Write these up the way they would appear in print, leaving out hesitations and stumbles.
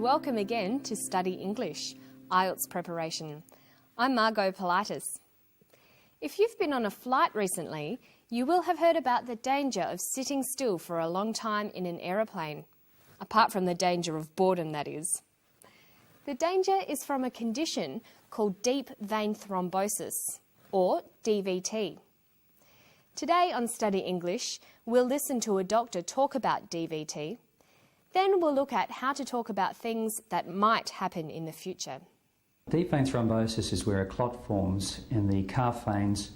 welcome again to Study English, IELTS preparation. I'm Margot Politis. If you've been on a flight recently, you will have heard about the danger of sitting still for a long time in an aeroplane, apart from the danger of boredom, that is. The danger is from a condition called deep vein thrombosis, or DVT. Today on Study English, we'll listen to a doctor talk about DVT. Then we'll look at how to talk about things that might happen in the future. Deep vein thrombosis is where a clot forms in the calf veins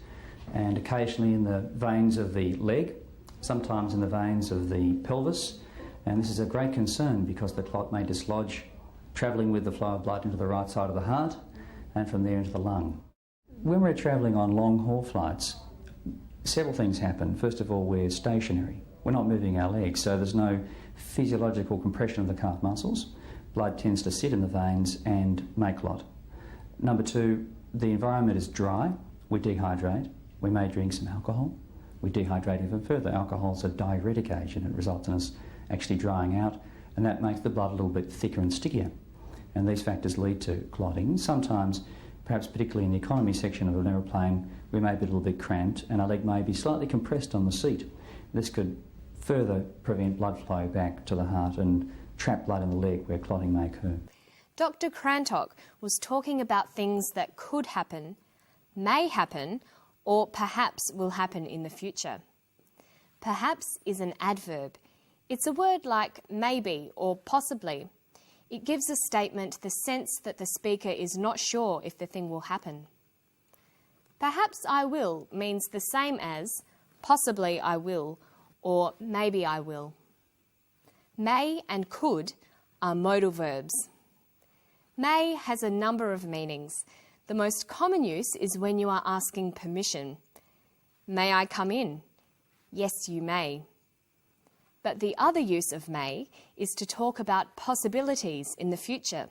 and occasionally in the veins of the leg, sometimes in the veins of the pelvis. And this is a great concern because the clot may dislodge, travelling with the flow of blood into the right side of the heart and from there into the lung. When we're travelling on long-haul flights, several things happen. First of all, we're stationary. We're not moving our legs, so there's no physiological compression of the calf muscles. Blood tends to sit in the veins and make clot. Number two, the environment is dry. We dehydrate. We may drink some alcohol. We dehydrate even further. Alcohol's a diuretic agent. It results in us actually drying out, and that makes the blood a little bit thicker and stickier. And these factors lead to clotting. Sometimes, perhaps particularly in the economy section of an aeroplane, we may be a little bit cramped and our leg may be slightly compressed on the seat. This could further prevent blood flow back to the heart and trap blood in the leg where clotting may occur. Dr. Crantock was talking about things that could happen, may happen, or perhaps will happen in the future. Perhaps is an adverb. It's a word like maybe or possibly. It gives a statement the sense that the speaker is not sure if the thing will happen. Perhaps I will means the same as possibly I will or maybe I will. May and could are modal verbs. May has a number of meanings. The most common use is when you are asking permission. May I come in? Yes, you may. But the other use of may is to talk about possibilities in the future.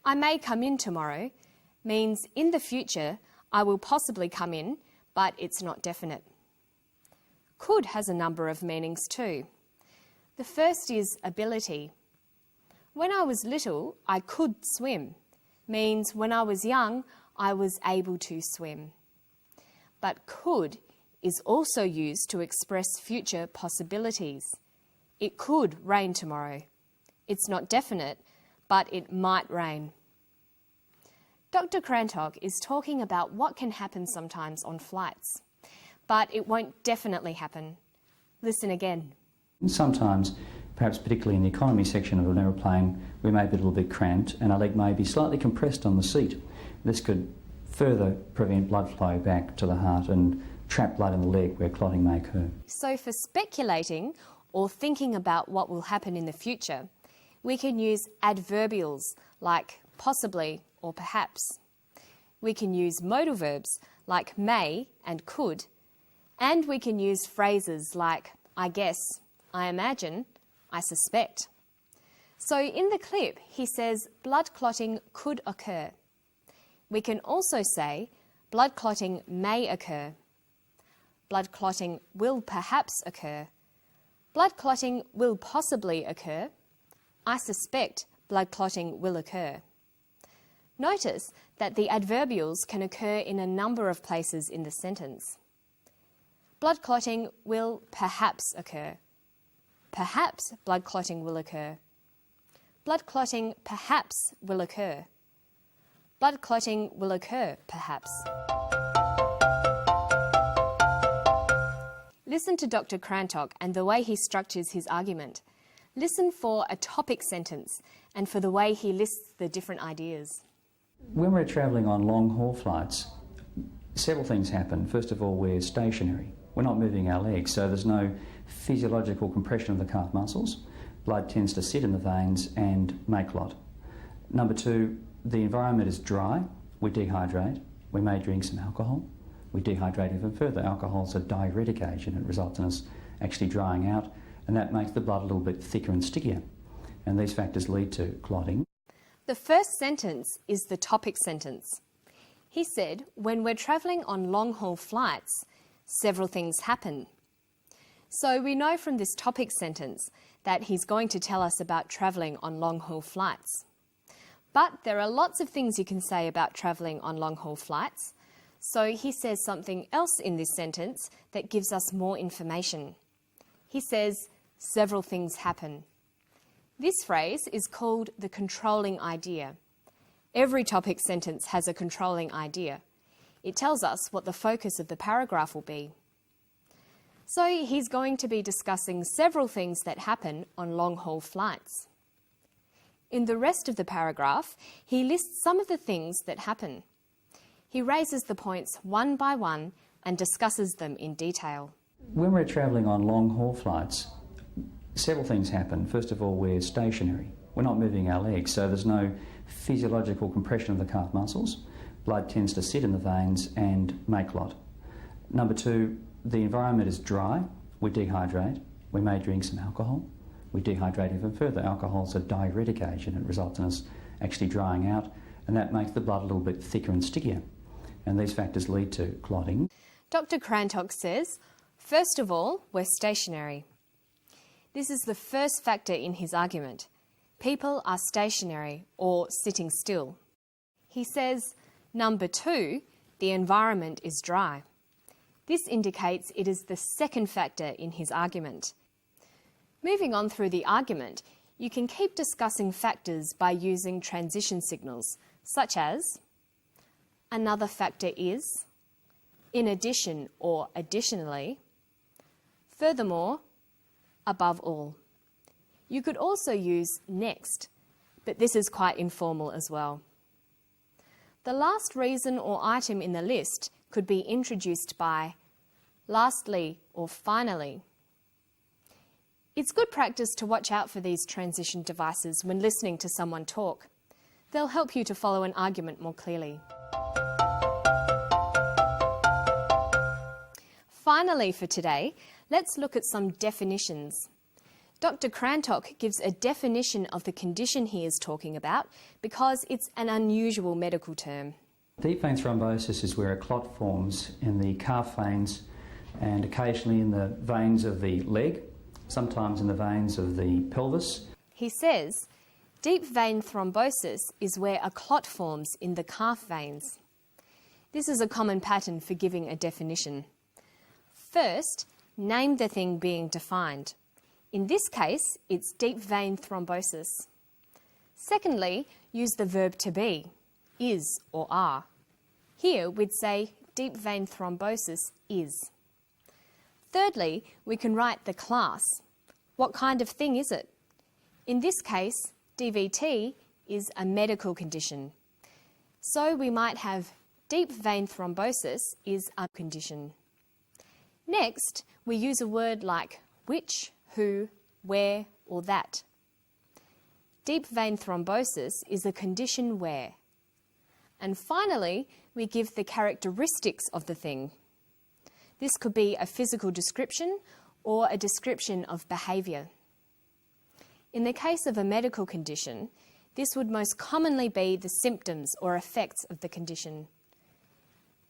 I may come in tomorrow means in the future I will possibly come in, but it's not definite. Could has a number of meanings too. The first is ability. When I was little, I could swim, means when I was young, I was able to swim. But could is also used to express future possibilities. It could rain tomorrow. It's not definite, but it might rain. Dr. Crantock is talking about what can happen sometimes on flights, but it won't definitely happen. Listen again. Sometimes, perhaps particularly in the economy section of an aeroplane, we may be a little bit cramped and our leg may be slightly compressed on the seat. This could further prevent blood flow back to the heart and trap blood in the leg where clotting may occur. So for speculating or thinking about what will happen in the future, we can use adverbials like possibly or perhaps. We can use modal verbs like may and could, and we can use phrases like I guess, I imagine, I suspect. So in the clip, he says blood clotting could occur. We can also say blood clotting may occur. Blood clotting will perhaps occur. Blood clotting will possibly occur. I suspect blood clotting will occur. Notice that the adverbials can occur in a number of places in the sentence. Blood clotting will perhaps occur. Perhaps blood clotting will occur. Blood clotting perhaps will occur. Blood clotting will occur, perhaps. Listen to Dr. Crantock and the way he structures his argument. Listen for a topic sentence and for the way he lists the different ideas. When we're travelling on long-haul flights, several things happen. First of all, we're stationary. We're not moving our legs, so there's no physiological compression of the calf muscles. Blood tends to sit in the veins and make clot. Number two, the environment is dry. We dehydrate. We may drink some alcohol. We dehydrate even further. Alcohol's a diuretic agent. It results in us actually drying out, and that makes the blood a little bit thicker and stickier. And these factors lead to clotting. The first sentence is the topic sentence. He said, when we're travelling on long-haul flights, several things happen. So we know from this topic sentence that he's going to tell us about travelling on long-haul flights. But there are lots of things you can say about travelling on long-haul flights, so he says something else in this sentence that gives us more information. He says, several things happen. This phrase is called the controlling idea. Every topic sentence has a controlling idea. It tells us what the focus of the paragraph will be. So he's going to be discussing several things that happen on long-haul flights. In the rest of the paragraph, he lists some of the things that happen. He raises the points one by one and discusses them in detail. When we're travelling on long-haul flights, several things happen. First of all, we're stationary. We're not moving our legs, so there's no physiological compression of the calf muscles. Blood tends to sit in the veins and make clot. Number two, the environment is dry. We dehydrate. We may drink some alcohol. We dehydrate even further. Alcohol is a diuretic agent. It results in us actually drying out, and that makes the blood a little bit thicker and stickier. And these factors lead to clotting. Dr. Crantock says, first of all, we're stationary. This is the first factor in his argument. People are stationary or sitting still. He says, number two, the environment is dry. This indicates it is the second factor in his argument. Moving on through the argument, you can keep discussing factors by using transition signals, such as another factor is, in addition or additionally, furthermore, above all. You could also use next, but this is quite informal as well. The last reason or item in the list could be introduced by lastly or finally. It's good practice to watch out for these transition devices when listening to someone talk. They'll help you to follow an argument more clearly. Finally for today, let's look at some definitions. Dr. Crantock gives a definition of the condition he is talking about because it's an unusual medical term. Deep vein thrombosis is where a clot forms in the calf veins and occasionally in the veins of the leg, sometimes in the veins of the pelvis. He says, deep vein thrombosis is where a clot forms in the calf veins. This is a common pattern for giving a definition. First, name the thing being defined. In this case, it's deep vein thrombosis. Secondly, use the verb to be, is or are. Here we'd say deep vein thrombosis is. Thirdly, we can write the class. What kind of thing is it? In this case, DVT is a medical condition. So we might have deep vein thrombosis is a condition. Next, we use a word like which, who, where, or that. Deep vein thrombosis is a condition where. And finally, we give the characteristics of the thing. This could be a physical description or a description of behaviour. In the case of a medical condition, this would most commonly be the symptoms or effects of the condition.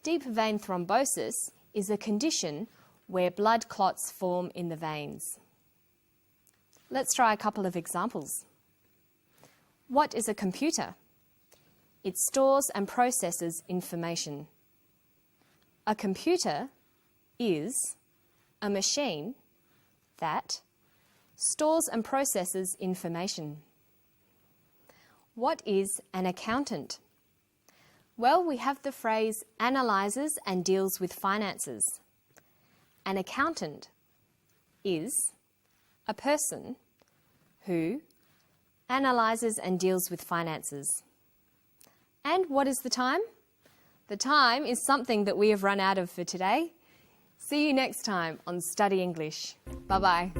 Deep vein thrombosis is a condition where blood clots form in the veins. Let's try a couple of examples. What is a computer? It stores and processes information. A computer is a machine that stores and processes information. What is an accountant? Well, we have the phrase analyses and deals with finances. An accountant is a person who analyses and deals with finances. And what is the time? The time is something that we have run out of for today. See you next time on Study English. Bye-bye.